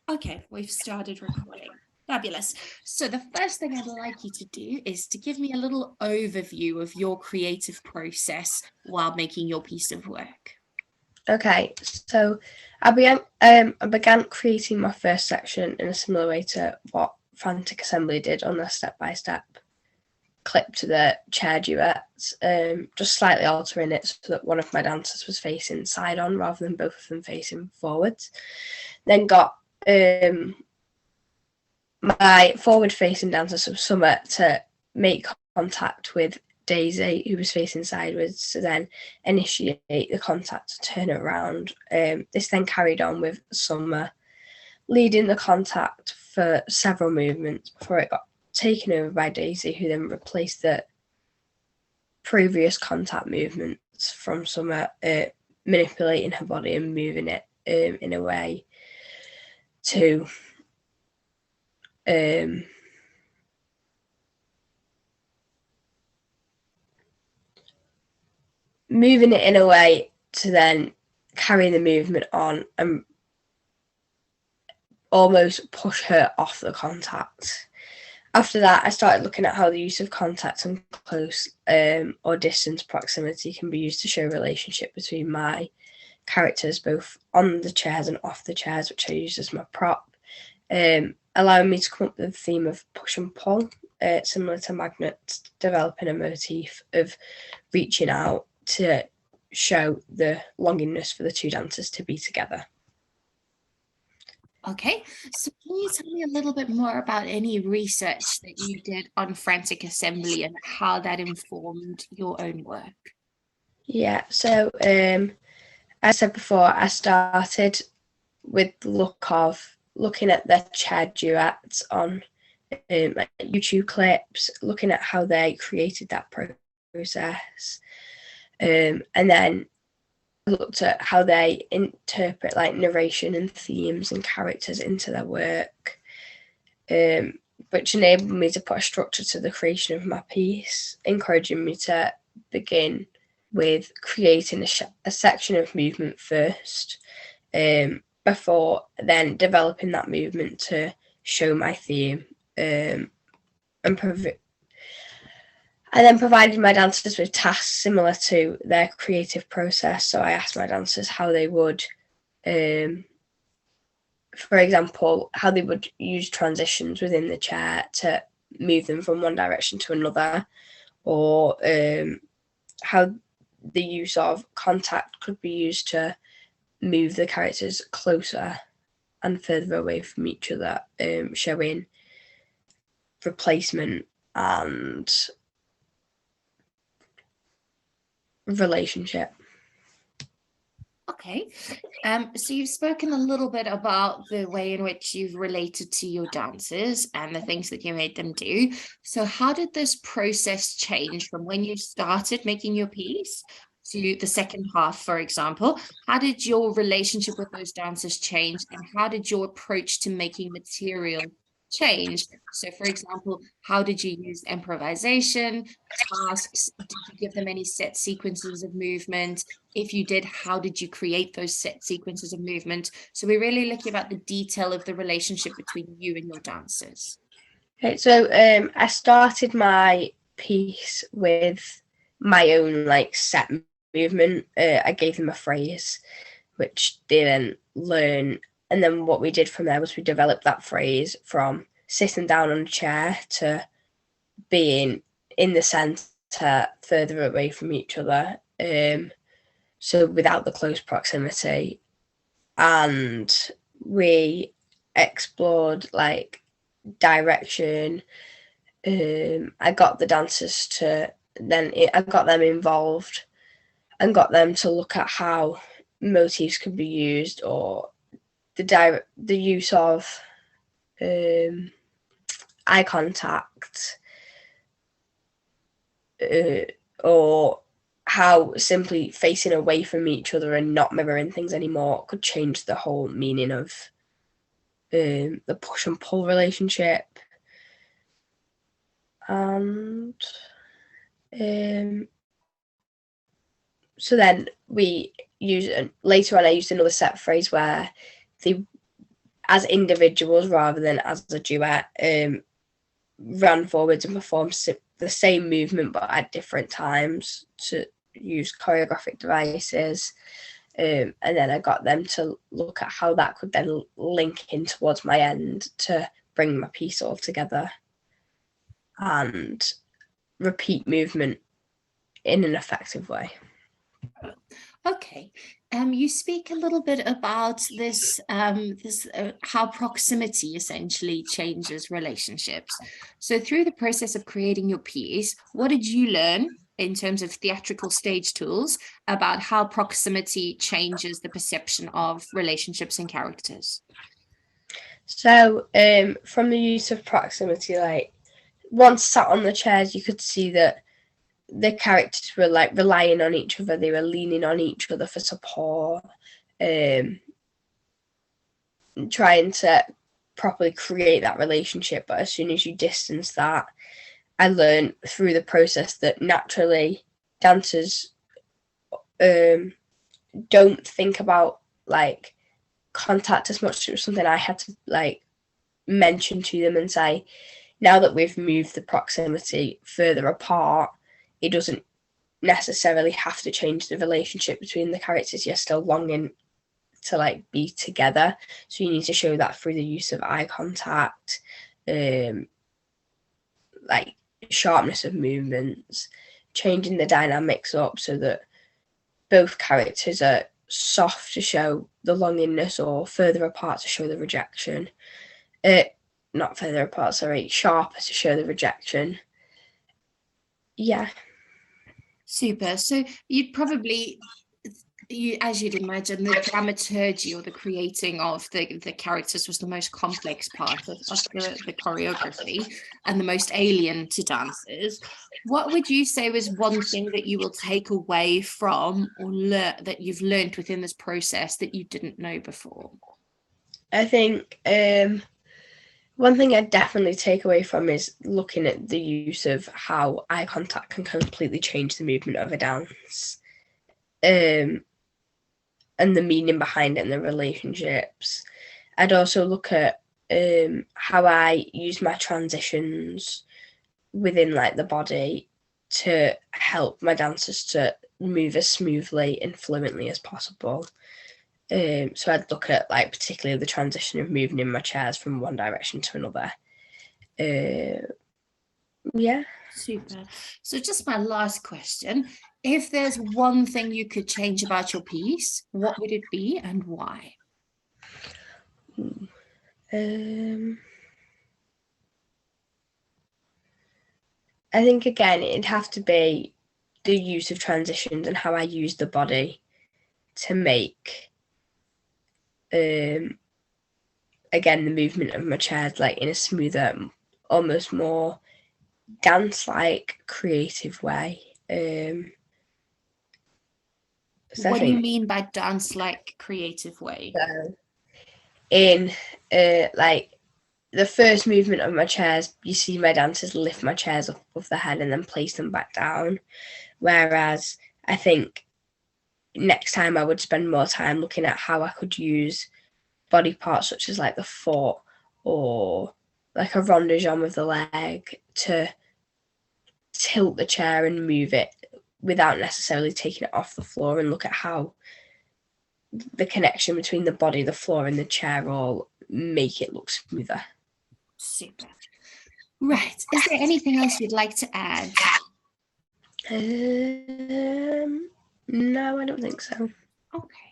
Okay, we've started recording. Fabulous. So the first thing I'd like you to do is to give me a little overview of your creative process while making your piece of work. Okay, so I began creating my first section in a similar way to what Frantic Assembly did on their step-by-step clip to the chair duets, just slightly altering it so that one of my dancers was facing side on rather than both of them facing forwards. Then got my forward facing dancer, so Summer, to make contact with Daisy, who was facing sideways, to then initiate the contact to turn it around. This then carried on with Summer leading the contact for several movements before it got taken over by Daisy, who then replaced the previous contact movements from Summer, manipulating her body and moving it in a way to moving it in a way to then carry the movement on and almost push her off the contact. After that, I started looking at how the use of contact and close or distance proximity can be used to show a relationship between my characters, both on the chairs and off the chairs, which I used as my prop, allowing me to come up with a theme of push and pull, similar to magnets, developing a motif of reaching out to show the longingness for the two dancers to be together. Okay, so can you tell me a little bit more about any research that you did on Frantic Assembly and how that informed your own work? Yeah, so as I said before, I started with the look of looking at their chair duets on like YouTube clips, looking at how they created that process, and then I looked at how they interpret like narration and themes and characters into their work, which enabled me to put a structure to the creation of my piece, encouraging me to begin with creating a section of movement first, before then developing that movement to show my theme, and I then provided my dancers with tasks similar to their creative process. So I asked my dancers how they would, for example, how they would use transitions within the chair to move them from one direction to another, or how the use of contact could be used to move the characters closer and further away from each other, showing replacement and relationship. Okay, so you've spoken a little bit about the way in which you've related to your dancers and the things that you made them do. So how did this process change from when you started making your piece to the second half, for example? How did your relationship with those dancers change, and how did your approach to making material change? So, for example, how did you use improvisation, tasks? Did you give them any set sequences of movement? If you did, how did you create those set sequences of movement? So we're really looking about the detail of the relationship between you and your dancers. Okay, so I started my piece with my own like set movement. I gave them a phrase, which they then learn, and then what we did from there was we developed that phrase from sitting down on a chair to being in the centre, further away from each other. So without the close proximity, and we explored like direction. I got the dancers to I got them involved and got them to look at how motifs could be used, or the use of eye contact, or how simply facing away from each other and not mirroring things anymore could change the whole meaning of the push and pull relationship. And so then we use later on. I used another set phrase where they as individuals rather than as a duet, ran forwards and performed the same movement but at different times to use choreographic devices. And then I got them to look at how that could then link in towards my end to bring my piece all together and repeat movement in an effective way. Okay. You speak a little bit about this, how proximity essentially changes relationships. So through the process of creating your piece, what did you learn in terms of theatrical stage tools about how proximity changes the perception of relationships and characters? So from the use of proximity, like once sat on the chairs, you could see that the characters were like relying on each other. They were leaning on each other for support, trying to properly create that relationship. But as soon as you distance that, I learned through the process that naturally dancers don't think about like contact as much. It was something I had to like mention to them and say, now that we've moved the proximity further apart, it doesn't necessarily have to change the relationship between the characters. You're still longing to like be together, so you need to show that through the use of eye contact, like sharpness of movements, changing the dynamics up so that both characters are soft to show the longingness or further apart to show the rejection. Not further apart, sorry, sharper to show the rejection. Yeah. Super. So you'd probably, as you'd imagine, the dramaturgy or the creating of the characters was the most complex part of the choreography and the most alien to dancers. What would you say was one thing that you will take away from or that you've learned within this process that you didn't know before? I think one thing I definitely take away from is looking at the use of how eye contact can completely change the movement of a dance, and the meaning behind it and the relationships. I'd also look at how I use my transitions within like the body to help my dancers to move as smoothly and fluently as possible. So I'd look at like particularly the transition of moving in my chairs from one direction to another. Yeah. Super. So just my last question. If there's one thing you could change about your piece, what would it be and why? I think again it'd have to be the use of transitions and how I use the body to make again the movement of my chairs like in a smoother, almost more dance-like creative way. So what do you mean by dance-like creative way? So in like the first movement of my chairs, you see my dancers lift my chairs up above the head and then place them back down. Whereas I think next time I would spend more time looking at how I could use body parts such as like the foot or like a rond de jambe with the leg to tilt the chair and move it without necessarily taking it off the floor, and look at how the connection between the body, the floor and the chair all make it look smoother. Super. Right. Is there anything else you'd like to add? No, I don't think so. Okay.